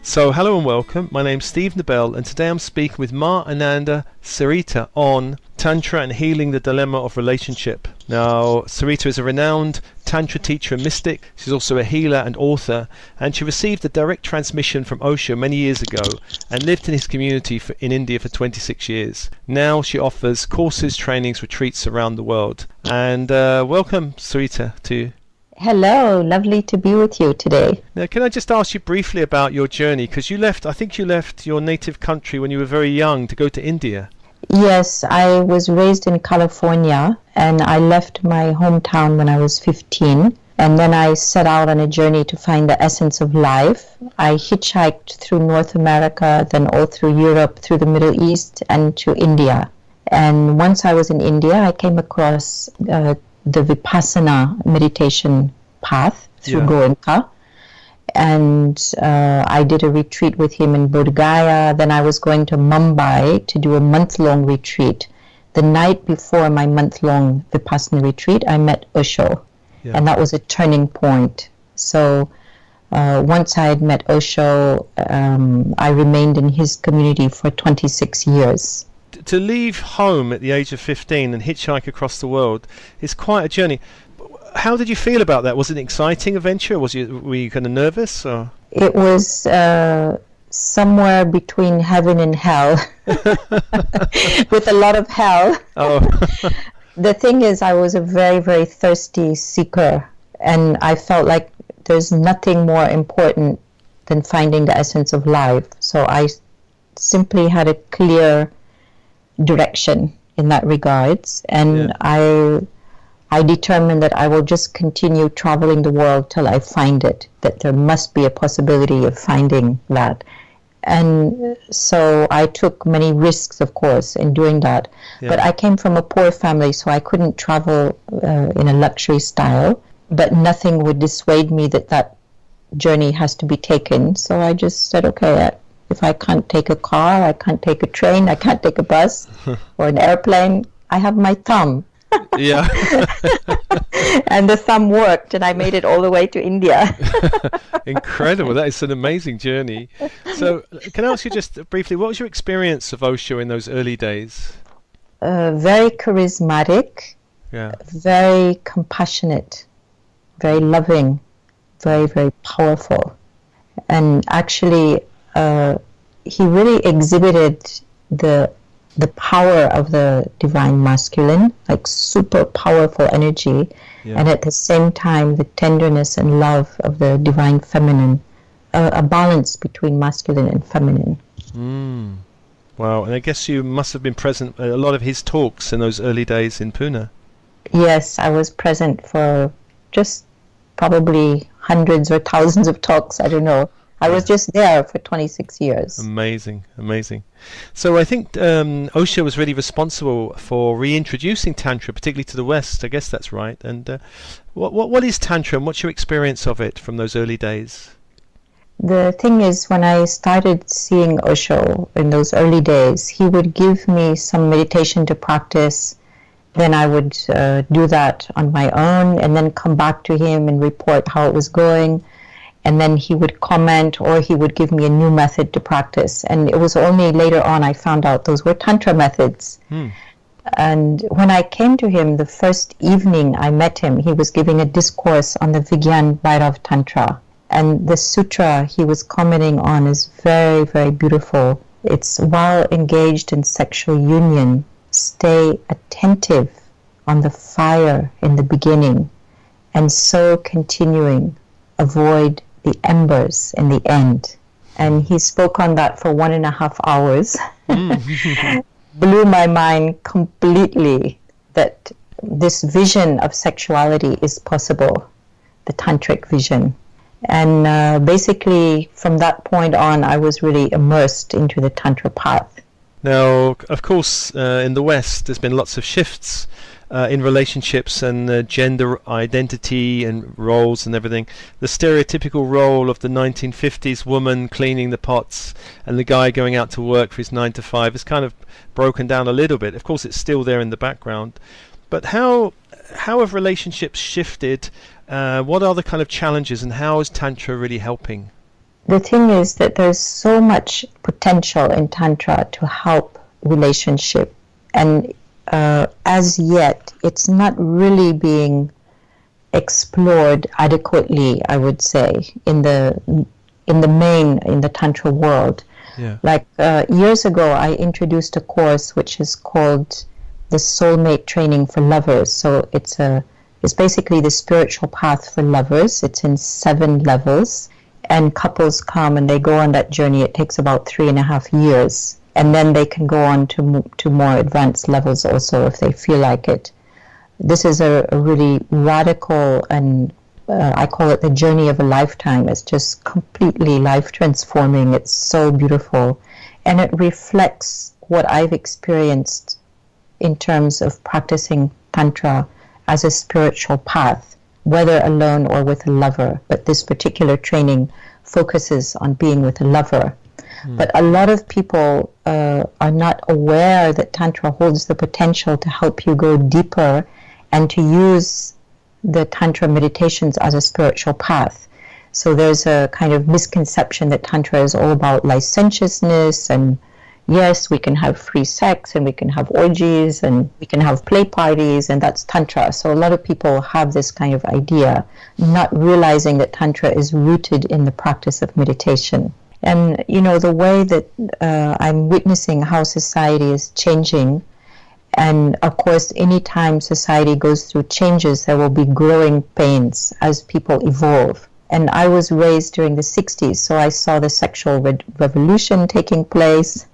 So hello and welcome, my name's Steve Nobel and today I'm speaking with Ma Ananda Sarita on Tantra and Healing the Dilemma of Relationship. Now, Sarita is a renowned Tantra teacher and mystic. She's also a healer and author, and she received a direct transmission from Osho many years ago and lived in his community in India for 26 years. Now she offers courses, trainings, retreats around the world. And welcome, Sarita, to Hello, lovely to be with you today. Now, can I just ask you briefly about your journey? Because I think you left your native country when you were very young to go to India. Yes, I was raised in California and I left my hometown when I was 15. And then I set out on a journey to find the essence of life. I hitchhiked through North America, then all through Europe, through the Middle East, and to India. And once I was in India, I came across the Vipassana meditation path through Goenka. And I did a retreat with him in Bodh Gaya. Then I was going to Mumbai to do a month-long retreat. The night before my month-long Vipassana retreat, I met Osho. And that was a turning point. So once I had met Osho, I remained in his community for 26 years. To leave home at the age of 15 and hitchhike across the world is quite a journey. How did you feel about that? Was it an exciting adventure? Were you kind of nervous? Or? It was somewhere between heaven and hell, with a lot of hell. Oh. The thing is, I was a very, very thirsty seeker, and I felt like there's nothing more important than finding the essence of life. So I simply had a clear direction in that regards, and I determined that I will just continue traveling the world till I find it, that there must be a possibility of finding that. And so I took many risks, of course, in doing that. But I came from a poor family, so I couldn't travel in a luxury style, but nothing would dissuade me that journey has to be taken. So I just said, okay, if I can't take a car, I can't take a train, I can't take a bus or an airplane, I have my thumb. Yeah. And the thumb worked, and I made it all the way to India. Incredible. That is an amazing journey. So can I ask you just briefly, what was your experience of Osho in those early days? Very charismatic, very compassionate, very loving, very, very powerful. And actually, he really exhibited the power of the divine masculine, like super powerful energy, and at the same time the tenderness and love of the divine feminine, a balance between masculine and feminine. Wow, and I guess you must have been present at a lot of his talks in those early days in Pune. Yes, I was present for just probably hundreds or thousands of talks, I don't know. I was just there for 26 years. Amazing, amazing. So I think Osho was really responsible for reintroducing Tantra, particularly to the West. I guess that's right. And what is Tantra, and what's your experience of it from those early days? The thing is, when I started seeing Osho in those early days, he would give me some meditation to practice. Then I would do that on my own and then come back to him and report how it was going. And then he would comment, or he would give me a new method to practice. And it was only later on I found out those were Tantra methods. And when I came to him, the first evening I met him, he was giving a discourse on the Vigyan Bhairav Tantra. And the sutra he was commenting on is very, very beautiful. It's, while engaged in sexual union, stay attentive on the fire in the beginning, and so continuing, avoid the embers in the end. And he spoke on that for 1.5 hours. Blew my mind completely that this vision of sexuality is possible, the tantric vision. And basically from that point on, I was really immersed into the Tantra path. Now, of course, in the West, there's been lots of shifts in relationships and gender identity and roles and everything. The stereotypical role of the 1950s woman cleaning the pots and the guy going out to work for his 9 to 5 is kind of broken down a little bit. Of course, it's still there in the background. But how have relationships shifted? What are the kind of challenges, and how is Tantra really helping? the thing is that there's so much potential in Tantra to help relationship, and as yet it's not really being explored adequately, I would say, in the Tantra world. Yeah. Like years ago, I introduced a course which is called the Soulmate Training for Lovers. So it's basically the spiritual path for lovers. It's in 7 levels, and couples come and they go on that journey. It takes about 3.5 years, and then they can go on to more advanced levels also if they feel like it. This is a really radical, and I call it the journey of a lifetime. It's just completely life transforming. It's so beautiful, and it reflects what I've experienced in terms of practicing Tantra as a spiritual path, whether alone or with a lover. But this particular training focuses on being with a lover. But a lot of people are not aware that Tantra holds the potential to help you go deeper and to use the Tantra meditations as a spiritual path. So there's a kind of misconception that Tantra is all about licentiousness, and yes, we can have free sex and we can have orgies and we can have play parties, and that's Tantra. So a lot of people have this kind of idea, not realizing that Tantra is rooted in the practice of meditation. And, the way that I'm witnessing how society is changing, and of course, anytime society goes through changes, there will be growing pains as people evolve. And I was raised during the 60s, so I saw the sexual revolution taking place,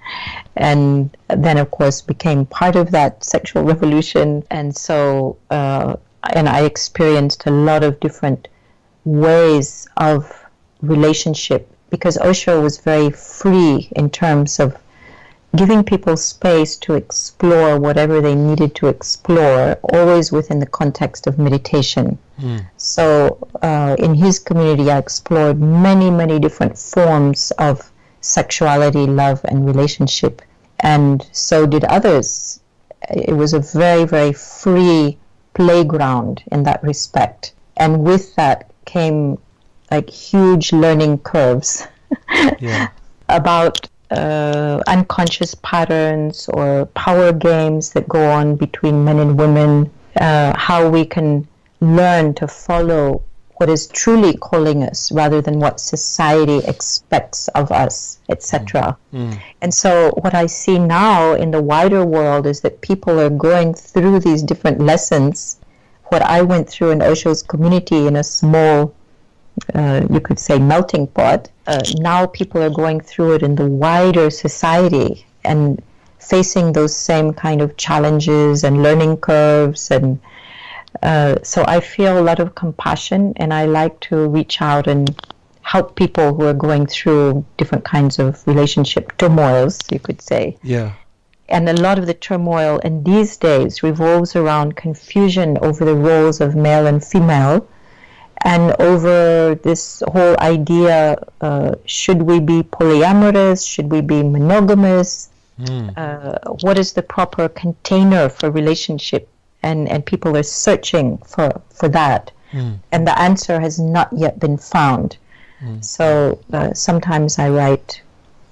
and then, of course, became part of that sexual revolution. And so, and I experienced a lot of different ways of relationship, because Osho was very free in terms of giving people space to explore whatever they needed to explore, always within the context of meditation. So in his community, I explored many, many different forms of sexuality, love, and relationship. And so did others. It was a very, very free playground in that respect. And with that came like huge learning curves about unconscious patterns or power games that go on between men and women, how we can learn to follow what is truly calling us rather than what society expects of us, etc. And so what I see now in the wider world is that people are going through these different lessons. What I went through in Osho's community in a small, you could say, melting pot, now people are going through it in the wider society and facing those same kind of challenges and learning curves. And so I feel a lot of compassion, and I like to reach out and help people who are going through different kinds of relationship turmoils, you could say. Yeah. And a lot of the turmoil in these days revolves around confusion over the roles of male and female, and over this whole idea, should we be polyamorous? Should we be monogamous? What is the proper container for relationship? And people are searching for that. And the answer has not yet been found. So sometimes I write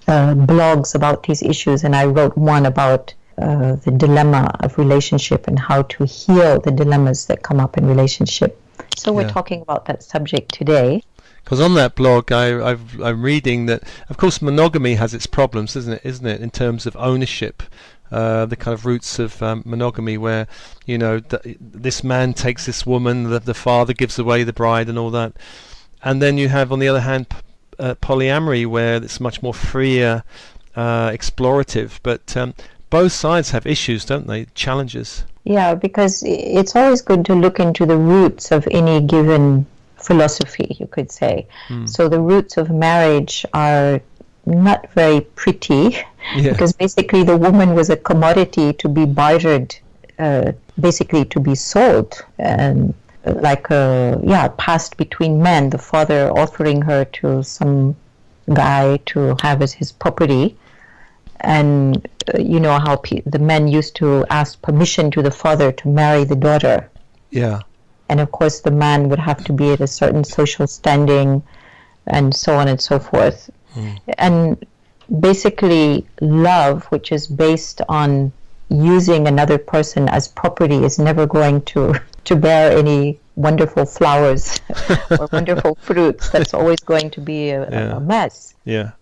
blogs about these issues, and I wrote one about the dilemma of relationship and how to heal the dilemmas that come up in relationship. So we're talking about that subject today. Because on that blog, I'm reading that, of course, monogamy has its problems, isn't it, in terms of ownership, the kind of roots of monogamy, where, this man takes this woman, the father gives away the bride and all that. And then you have, on the other hand, polyamory, where it's much more freer, explorative. But both sides have issues, don't they? Challenges. Yeah, because it's always good to look into the roots of any given philosophy, you could say. So the roots of marriage are not very pretty, because basically the woman was a commodity to be bartered, basically to be sold, and passed between men, the father offering her to some guy to have as his property. And you know how the men used to ask permission to the father to marry the daughter. Yeah. And of course the man would have to be at a certain social standing, and so on and so forth. And basically love, which is based on using another person as property, is never going to bear any wonderful flowers or wonderful fruits. That's always going to be a mess. Yeah.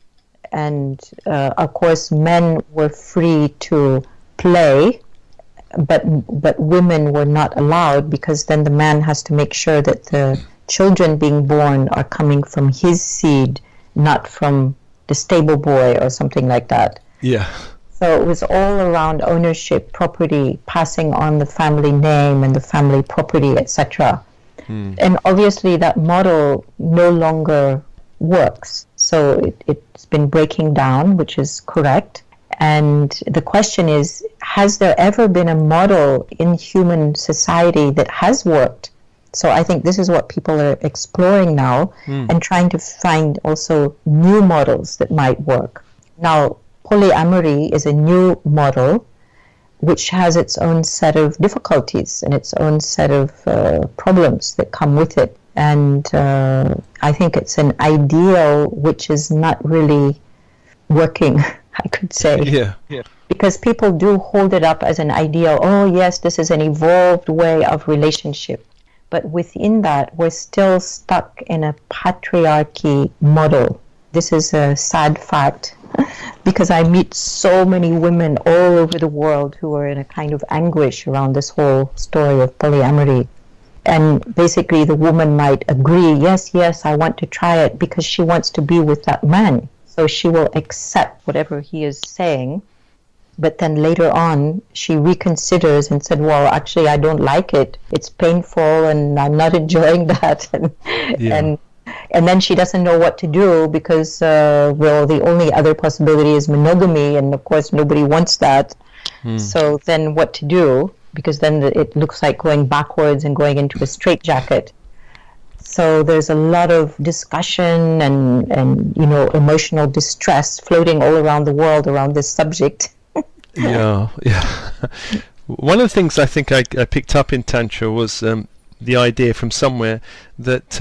And of course, men were free to play, but women were not allowed, because then the man has to make sure that the children being born are coming from his seed, not from the stable boy or something like that. Yeah. So it was all around ownership, property, passing on the family name and the family property, etc. And obviously that model no longer works. So it's been breaking down, which is correct. And the question is, has there ever been a model in human society that has worked? So I think this is what people are exploring now, and trying to find also new models that might work. Now, polyamory is a new model which has its own set of difficulties and its own set of problems that come with it. And I think it's an ideal which is not really working, I could say. Yeah. Because people do hold it up as an ideal. Oh, yes, this is an evolved way of relationship. But within that, we're still stuck in a patriarchy model. This is a sad fact, because I meet so many women all over the world who are in a kind of anguish around this whole story of polyamory. And basically the woman might agree, yes, I want to try it, because she wants to be with that man. So she will accept whatever he is saying. But then later on, she reconsiders and said, well, actually, I don't like it. It's painful and I'm not enjoying that. And then she doesn't know what to do, because, the only other possibility is monogamy. And of course, nobody wants that. So then what to do? Because then it looks like going backwards and going into a straitjacket. So there's a lot of discussion and emotional distress floating all around the world around this subject. Yeah. One of the things I think I picked up in Tantra was the idea from somewhere that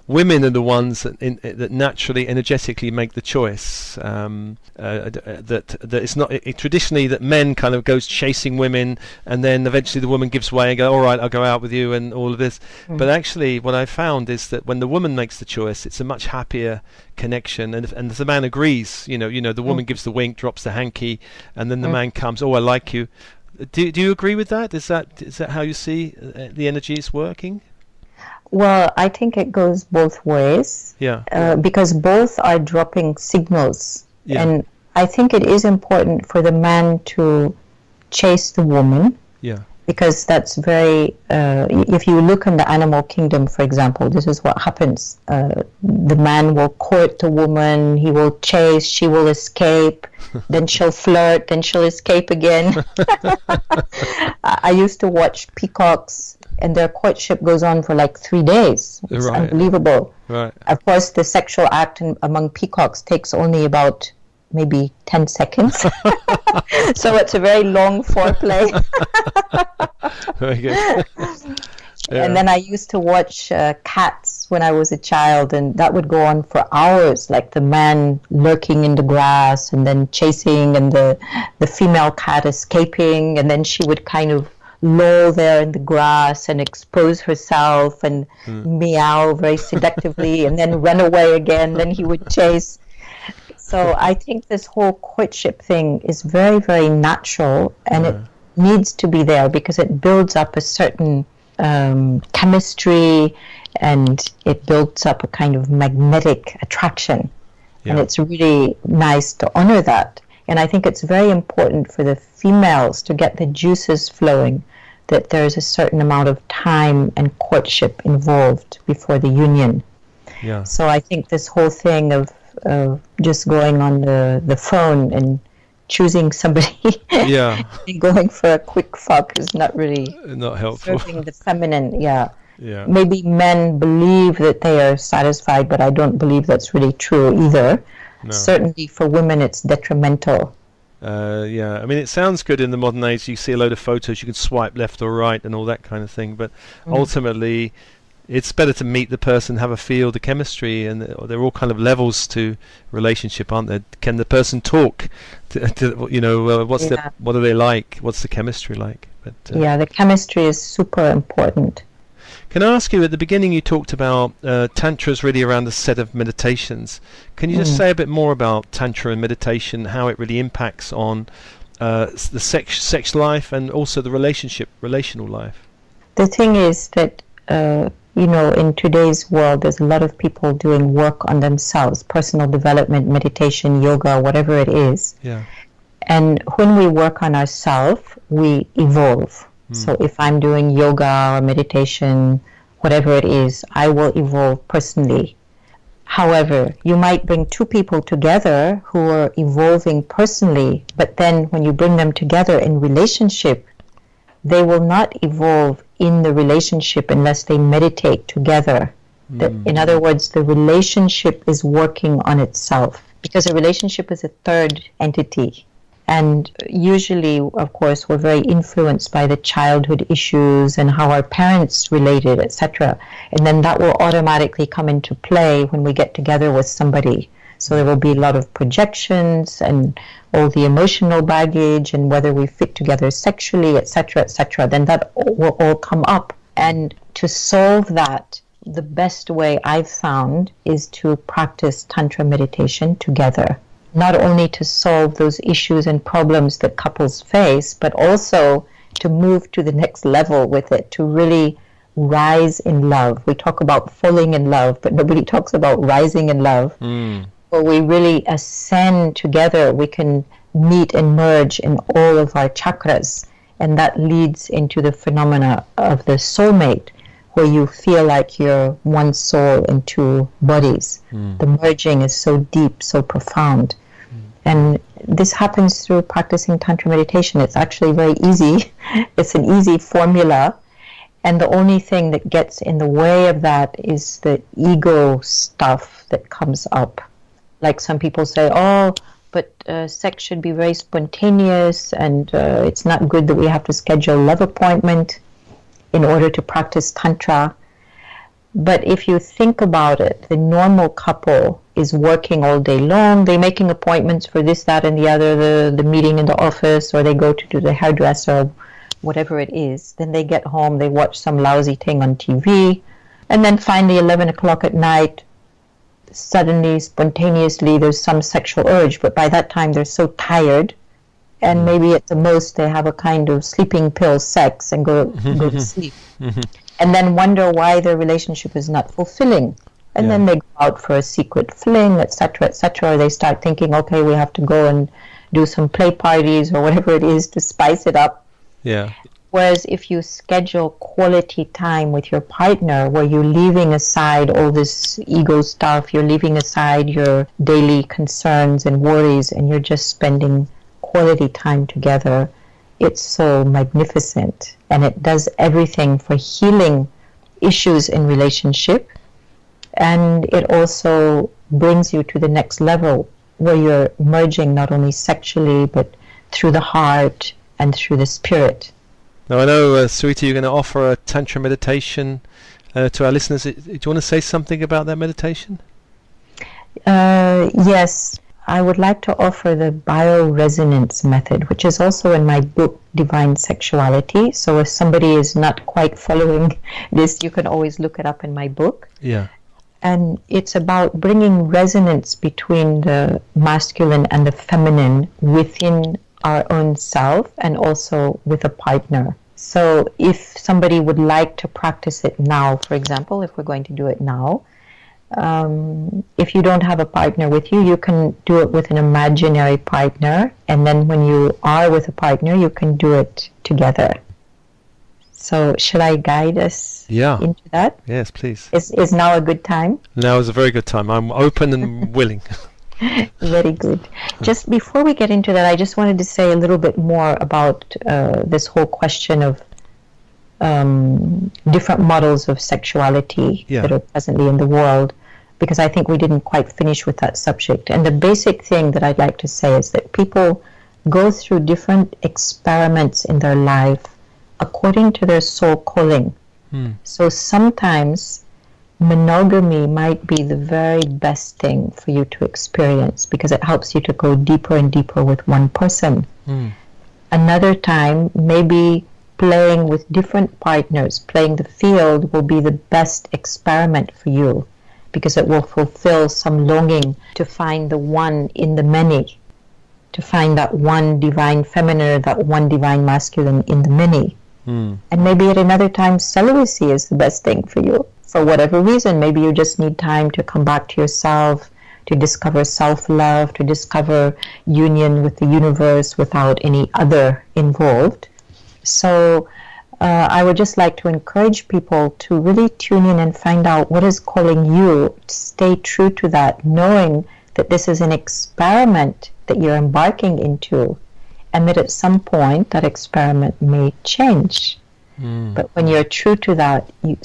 women are the ones that naturally, energetically make the choice. That it's not traditionally that men kind of goes chasing women, and then eventually the woman gives way and go, all right, I'll go out with you, and all of this. But actually, what I found is that when the woman makes the choice, it's a much happier connection, and if the man agrees, the woman gives the wink, drops the hanky, and then the man comes, oh, I like you. Do you agree with that? Is that how you see the energies working? Well, I think it goes both ways. Yeah. Because both are dropping signals. Yeah. And I think it is important for the man to chase the woman. Yeah. Because that's very, if you look in the animal kingdom, for example, this is what happens. The man will court the woman, he will chase, she will escape, then she'll flirt, then she'll escape again. I used to watch peacocks, and their courtship goes on for like 3 days. It's unbelievable. Right. Of course, the sexual act among peacocks takes only about maybe 10 seconds. So it's a very long foreplay. Very good. Yeah. And then I used to watch cats when I was a child, and that would go on for hours, like the man lurking in the grass and then chasing, and the female cat escaping, and then she would kind of loll there in the grass and expose herself and meow very seductively, and then run away again, then he would chase. So I think this whole courtship thing is very, very natural, and it needs to be there, because it builds up a certain chemistry, and it builds up a kind of magnetic attraction. And it's really nice to honor that. And I think it's very important for the females to get the juices flowing, that there's a certain amount of time and courtship involved before the union. Yeah. So I think this whole thing of just going on the phone and choosing somebody and going for a quick fuck is not really not helpful. serving the feminine. Maybe men believe that they are satisfied, but I don't believe that's really true either. No. Certainly for women it's detrimental. I mean, it sounds good in the modern age. You see a load of photos, you can swipe left or right and all that kind of thing, but ultimately it's better to meet the person, have a feel, the chemistry, and there are all kind of levels to relationship, aren't there? Can the person talk? What are they like? What's the chemistry like? But, the chemistry is super important. Can I ask you, at the beginning you talked about Tantra is really around a set of meditations. Can you just say a bit more about Tantra and meditation, how it really impacts on the sex life and also the relational life? The thing is that, in today's world, there's a lot of people doing work on themselves, personal development, meditation, yoga, whatever it is. Yeah. And when we work on ourselves, we evolve. So if I'm doing yoga or meditation, whatever it is, I will evolve personally. However, you might bring two people together who are evolving personally, but then when you bring them together in relationship, they will not evolve in the relationship unless they meditate together. In other words, the relationship is working on itself, because a relationship is a third entity. And usually, of course, we're very influenced by the childhood issues and how our parents related, etc. And then that will automatically come into play when we get together with somebody. So there will be a lot of projections and all the emotional baggage and whether we fit together sexually, etc., etc. Then that will all come up. And to solve that, the best way I've found is to practice Tantra meditation together. Not only to solve those issues and problems that couples face, but also to move to the next level with it, to really rise in love. We talk about falling in love, but nobody talks about rising in love. Where we really ascend together, we can meet and merge in all of our chakras. And that leads into the phenomena of the soulmate, where you feel like you're one soul in two bodies. The merging is so deep, so profound. And this happens through practicing Tantra meditation. It's actually very easy. It's an easy formula. And the only thing that gets in the way of that is the ego stuff that comes up. Like some people say, but sex should be very spontaneous, and it's not good that we have to schedule a love appointment in order to practice Tantra. But if you think about it, the normal couple is working all day long. They're making appointments for this, that, and the other, the meeting in the office, or they go to do the hairdresser, whatever it is. Then they get home, they watch some lousy thing on TV, and then finally 11 o'clock at night, suddenly, spontaneously, there's some sexual urge. But by that time, they're so tired, and maybe at the most they have a kind of sleeping pill sex and go to sleep. And then wonder why their relationship is not fulfilling. And then they go out for a secret fling, etc., etc. Or they start thinking, okay, we have to go and do some play parties or whatever it is to spice it up. Yeah. Whereas if you schedule quality time with your partner, where you're leaving aside all this ego stuff, you're leaving aside your daily concerns and worries, and you're just spending quality time together, it's so magnificent. And it does everything for healing issues in relationship. And it also brings you to the next level, where you're merging not only sexually, but through the heart and through the spirit. Now I know, Sarita, you're going to offer a Tantra meditation to our listeners. Do you want to say something about that meditation? Yes. I would like to offer the Bioresonance method, which is also in my book, Divine Sexuality. So if somebody is not quite following this, you can always look it up in my book. Yeah. And it's about bringing resonance between the masculine and the feminine within our own self, and also with a partner. So if somebody would like to practice it now, for example, if we're going to do it now, if you don't have a partner with you, you can do it with an imaginary partner. And then when you are with a partner, you can do it together. So should I guide us into that? Yes, please. Is now a good time? Now is a very good time. I'm open and willing. Very good. Just before we get into that, I just wanted to say a little bit more about this whole question of different models of sexuality that are presently in the world, because I think we didn't quite finish with that subject. And the basic thing that I'd like to say is that people go through different experiments in their life according to their soul calling. So sometimes monogamy might be the very best thing for you to experience because it helps you to go deeper and deeper with one person. Another time, maybe playing with different partners, playing the field will be the best experiment for you because it will fulfill some longing to find the one in the many, to find that one divine feminine or that one divine masculine in the many. And maybe at another time, celibacy is the best thing for you. For whatever reason, maybe you just need time to come back to yourself, to discover self-love, to discover union with the universe without any other involved. So I would just like to encourage people to really tune in and find out what is calling you, stay true to that, knowing that this is an experiment that you're embarking into, and that at some point that experiment may change. But when you're true to that, you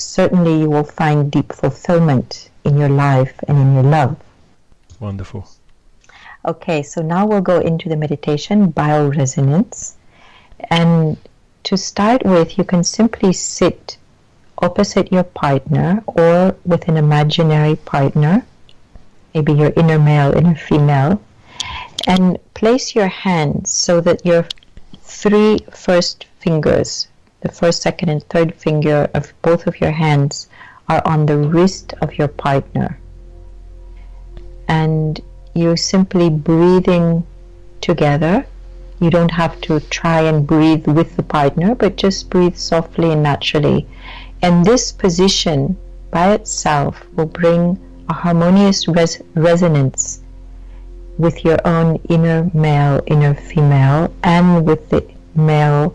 will find deep fulfillment in your life and in your love. Wonderful. Okay, so now we'll go into the meditation, Bioresonance. And to start with, you can simply sit opposite your partner or with an imaginary partner, maybe your inner male, inner female, and place your hands so that your 3 first fingers, the first, second, and third finger of both of your hands are on the wrist of your partner. And you're simply breathing together. You don't have to try and breathe with the partner, but just breathe softly and naturally. And this position by itself will bring a harmonious resonance with your own inner male, inner female, and with the male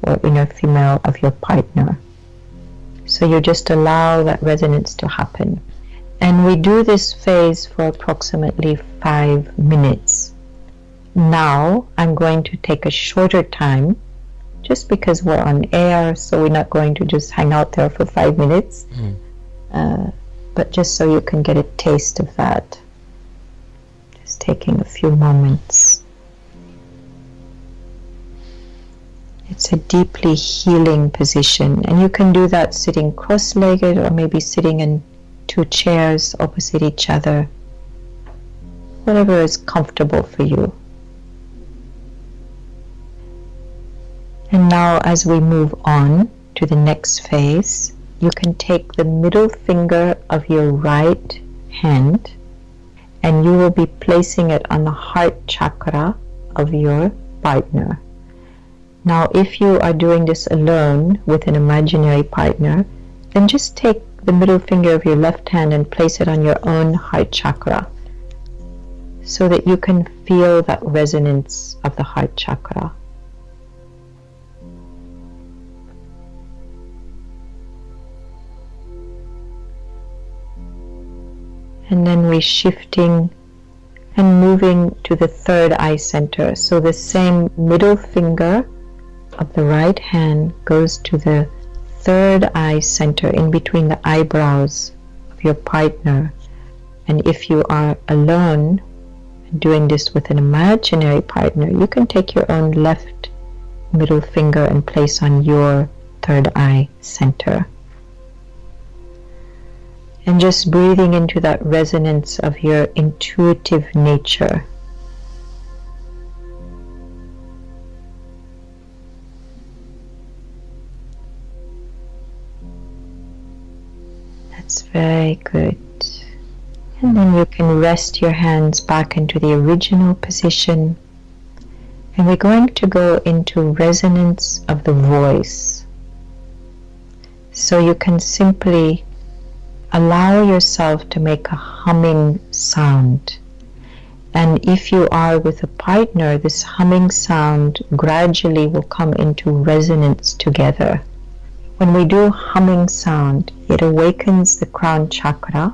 or inner female of your partner. So you just allow that resonance to happen. And we do this phase for approximately 5 minutes. Now I'm going to take a shorter time, just because we're on air, so we're not going to just hang out there for 5 minutes, but just so you can get a taste of that. Just taking a few moments. It's a deeply healing position, and you can do that sitting cross-legged or maybe sitting in 2 chairs opposite each other, whatever is comfortable for you. And now as we move on to the next phase, you can take the middle finger of your right hand and you will be placing it on the heart chakra of your partner. Now if you are doing this alone with an imaginary partner, then just take the middle finger of your left hand and place it on your own heart chakra so that you can feel that resonance of the heart chakra. And then we're shifting and moving to the third eye center. So the same middle finger of the right hand goes to the third eye center in between the eyebrows of your partner. And if you are alone doing this with an imaginary partner, you can take your own left middle finger and place on your third eye center. And just breathing into that resonance of your intuitive nature. That's very good. And then you can rest your hands back into the original position. And we're going to go into resonance of the voice. So you can simply allow yourself to make a humming sound. And if you are with a partner, this humming sound gradually will come into resonance together. When we do humming sound, it awakens the crown chakra,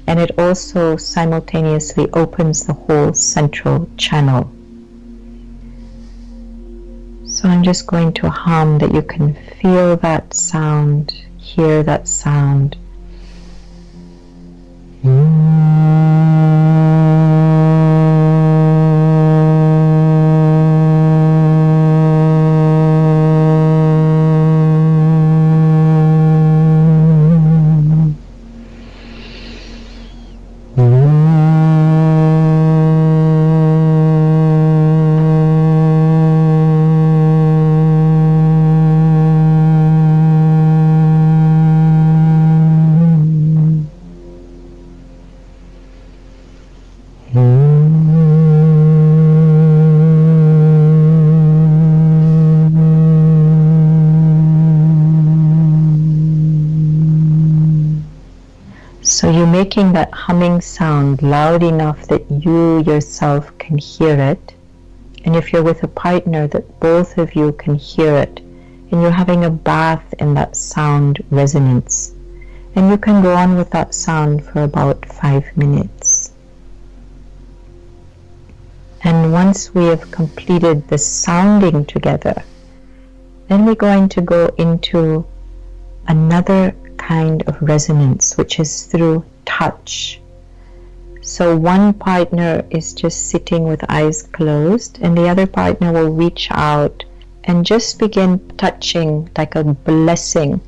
and it also simultaneously opens the whole central channel. So I'm just going to hum that you can feel that sound, hear that sound. So you're making that humming sound loud enough that you yourself can hear it. And if you're with a partner, that both of you can hear it. And you're having a bath in that sound resonance. And you can go on with that sound for about 5 minutes. And once we have completed the sounding together, then we're going to go into another kind of resonance, which is through touch. So one partner is just sitting with eyes closed, and the other partner will reach out and just begin touching like a blessing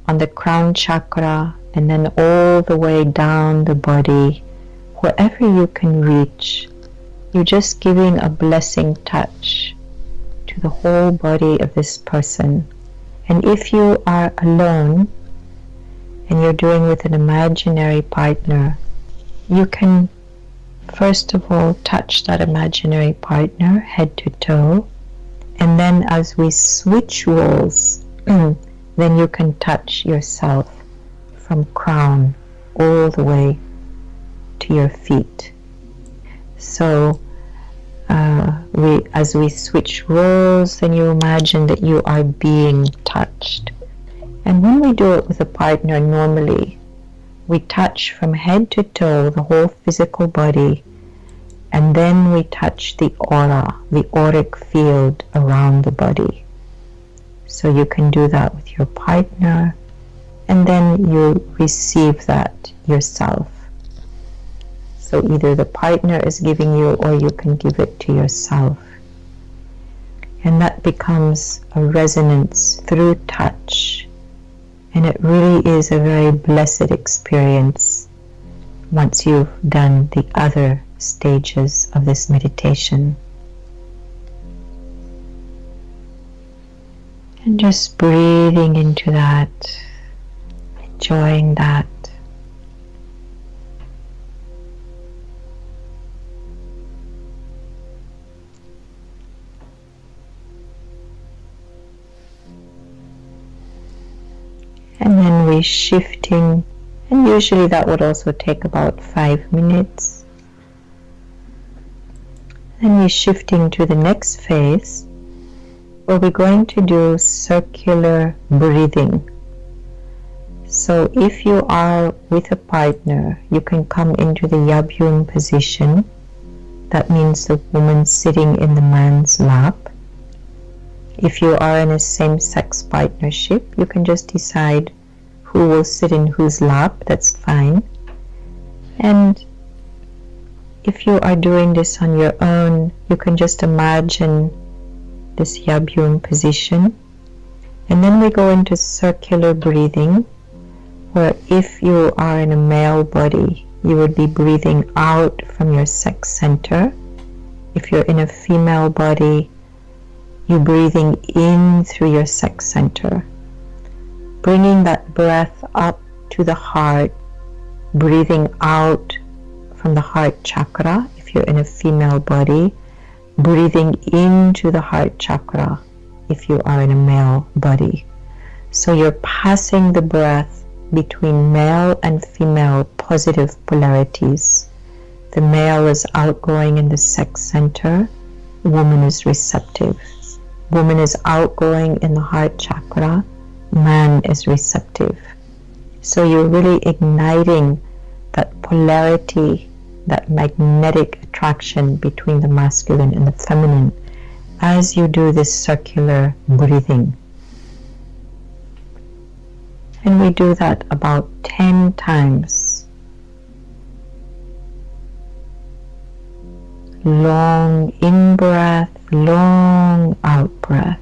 on the crown chakra, and then all the way down the body, wherever you can reach. You're just giving a blessing touch to the whole body of this person. And if you are alone and you're doing with an imaginary partner, you can first of all touch that imaginary partner head to toe, and then as we switch roles, then you can touch yourself from crown all the way to your feet. So as we switch roles, then you imagine that you are being touched. And when we do it with a partner, normally we touch from head to toe the whole physical body, and then we touch the aura, the auric field around the body. So you can do that with your partner, and then you receive that yourself. So either the partner is giving you, or you can give it to yourself. And that becomes a resonance through touch. And it really is a very blessed experience once you've done the other stages of this meditation. And just breathing into that, enjoying that. And then we're shifting, and usually that would also take about 5 minutes. Then we're shifting to the next phase, where we're going to do circular breathing. So if you are with a partner, you can come into the Yab-Yum position. That means the woman sitting in the man's lap. If you are in a same-sex partnership, you can just decide who will sit in whose lap, that's fine. And if you are doing this on your own, you can just imagine this Yab-Yum position. And then we go into circular breathing, where if you are in a male body, you would be breathing out from your sex center. If you're in a female body, you're breathing in through your sex center, bringing that breath up to the heart, breathing out from the heart chakra. If you're in a female body, breathing into the heart chakra if you are in a male body. So you're passing the breath between male and female positive polarities. The male is outgoing in the sex center, the woman is receptive. Woman is outgoing in the heart chakra, man is receptive. So you're really igniting that polarity, that magnetic attraction between the masculine and the feminine as you do this circular breathing. And we do that about 10 times. Long in-breath, long out-breath.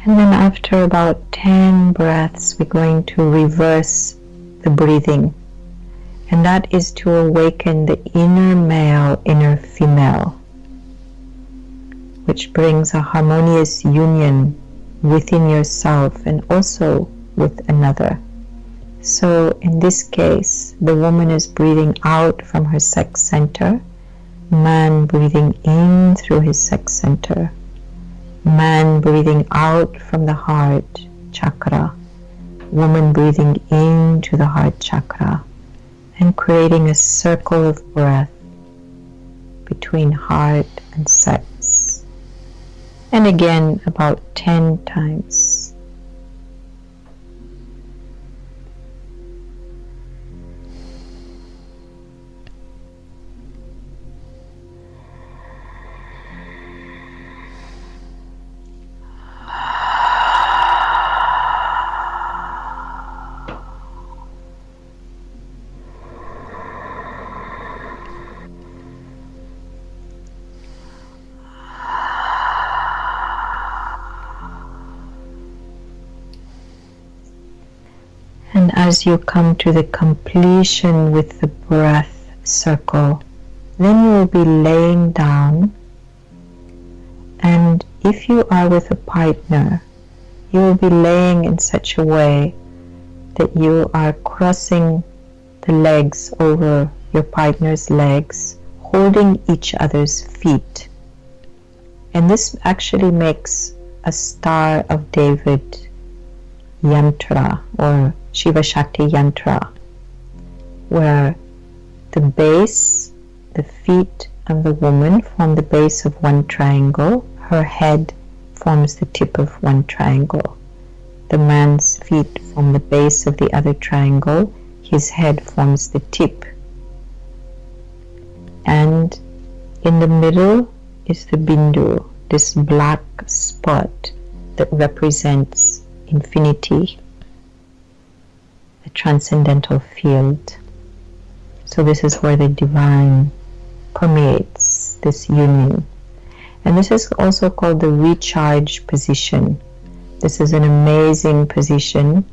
And then after about 10 breaths, we're going to reverse the breathing. And that is to awaken the inner male, inner female. which brings a harmonious union within yourself and also with another. So in this case, the woman is breathing out from her sex center, man breathing in through his sex center, man breathing out from the heart chakra, woman breathing into the heart chakra, and creating a circle of breath between heart and sex. And again, about 10 times. And as you come to the completion with the breath circle, then you will be laying down, and if you are with a partner, you will be laying in such a way that you are crossing the legs over your partner's legs, holding each other's feet. And this actually makes a Star of David yantra or Shiva Shakti yantra, where the base, the feet of the woman form the base of one triangle, her head forms the tip of one triangle. The man's feet form the base of the other triangle, his head forms the tip. And in the middle is the bindu, this black spot that represents infinity, the transcendental field. So this is where the divine permeates this union. And this is also called the recharge position. This is an amazing position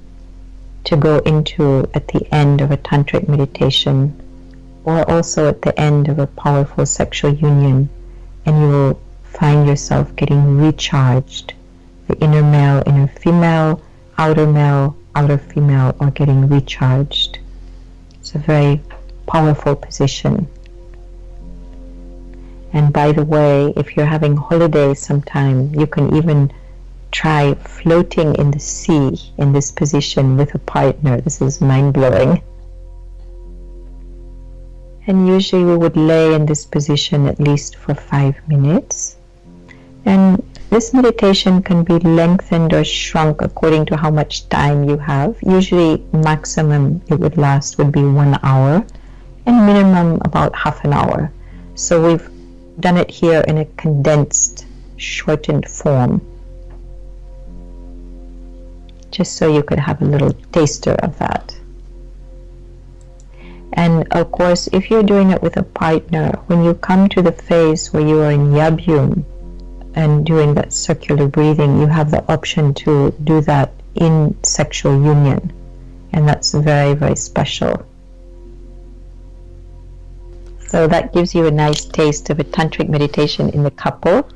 to go into at the end of a tantric meditation, or also at the end of a powerful sexual union, and you will find yourself getting recharged. The inner male, inner female, outer female are getting recharged. It's a very powerful position. And by the way, if you're having holidays sometime, you can even try floating in the sea in this position with a partner. This is mind-blowing. And usually we would lay in this position at least for 5 minutes. And this meditation can be lengthened or shrunk according to how much time you have. Usually maximum it would last would be 1 hour, and minimum about half an hour. So we've done it here in a condensed, shortened form, just so you could have a little taster of that. And of course, if you're doing it with a partner, when you come to the phase where you are in Yabhyum and doing that circular breathing, you have the option to do that in sexual union, and that's very, very special. So that gives you a nice taste of a tantric meditation in the couple.